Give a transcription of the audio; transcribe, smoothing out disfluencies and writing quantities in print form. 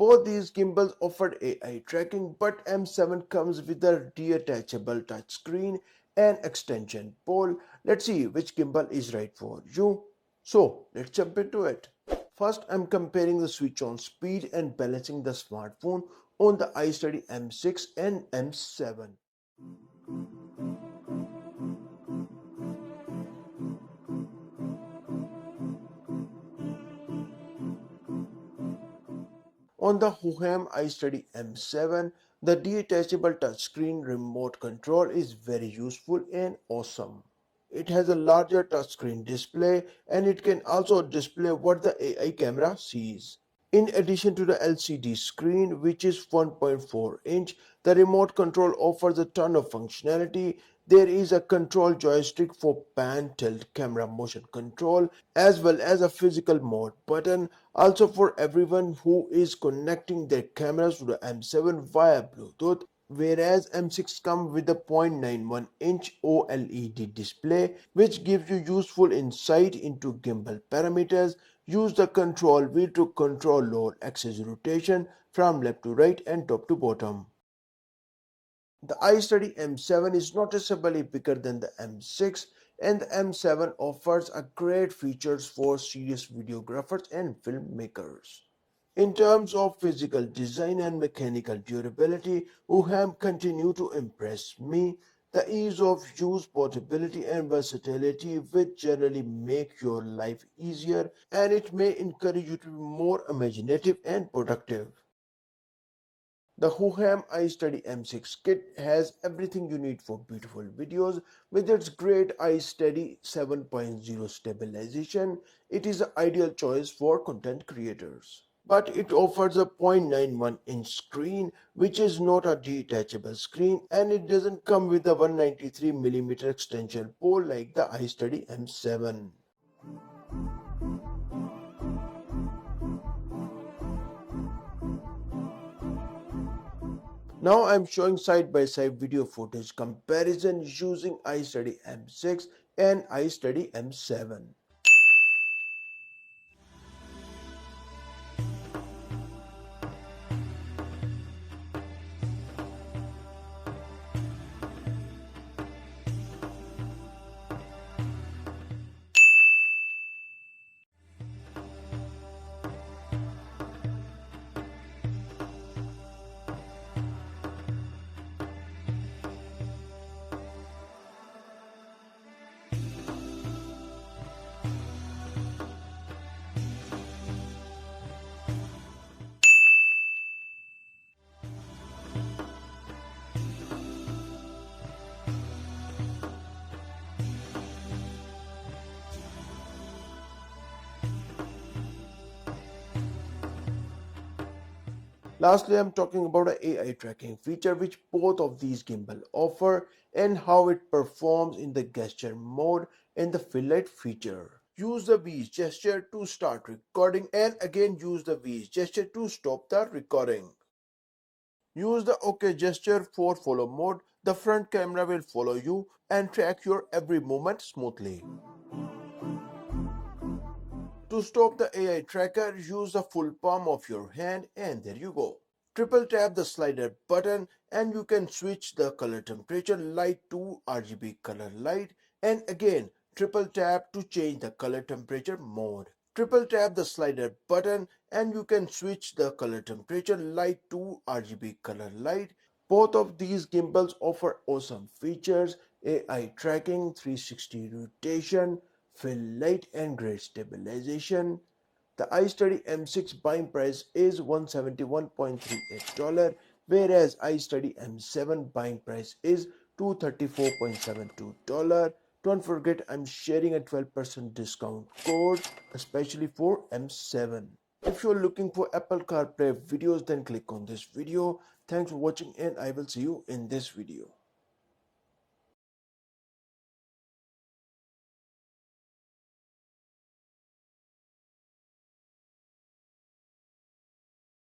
Both these gimbals offered AI tracking, but M7 comes with a detachable touchscreen and extension pole. Let's see which gimbal is right for you. So let's jump into it. First, I'm comparing the switch on speed and balancing the smartphone on the iSteady M6 and M7. On the Hohem iSteady M7, the detachable touchscreen remote control is very useful and awesome. It has a larger touchscreen display and it can also display what the AI camera sees. In addition to the LCD screen, which is 1.4-inch, the remote control offers a ton of functionality. There is a control joystick for pan, tilt, camera motion control, as well as a physical mode button, also for everyone who is connecting their cameras to the M7 via Bluetooth. Whereas M6 comes with a 0.91-inch OLED display, which gives you useful insight into gimbal parameters. Use the control wheel to control load axis rotation from left to right and top to bottom. The iSteady M7 is noticeably bigger than the M6, and the M7 offers a great features for serious videographers and filmmakers. In terms of physical design and mechanical durability, Hohem continue to impress me. The ease of use, portability and versatility which generally make your life easier, and it may encourage you to be more imaginative and productive. The Hohem iSteady M6 kit has everything you need for beautiful videos. With its great iSteady 7.0 stabilization, it is an ideal choice for content creators. But it offers a 0.91-inch screen, which is not a detachable screen, and it doesn't come with a 193mm extension pole like the iSteady M7. Now I'm showing side-by-side video footage comparison using iSteady M6 and iSteady M7. Lastly, I'm talking about an AI tracking feature which both of these gimbal offer and how it performs in the gesture mode and the fill light feature. Use the V's gesture to start recording and again use the V's gesture to stop the recording. Use the OK gesture for follow mode. The front camera will follow you and track your every movement smoothly. To stop the AI tracker, use the full palm of your hand and there you go. Triple tap the slider button and you can switch the color temperature light to RGB color light, and again triple tap to change the color temperature mode. Triple tap the slider button and you can switch the color temperature light to RGB color light. Both of these gimbals offer awesome features: AI tracking, 360 rotation, fill light and great stabilization. The iSteady M6 buying price is $171.38, whereas iSteady M7 buying price is $234.72. Don't forget I'm sharing a 12% discount code especially for M7. If you're looking for Apple CarPlay videos, then click on this video. Thanks for watching and I will see you in this video.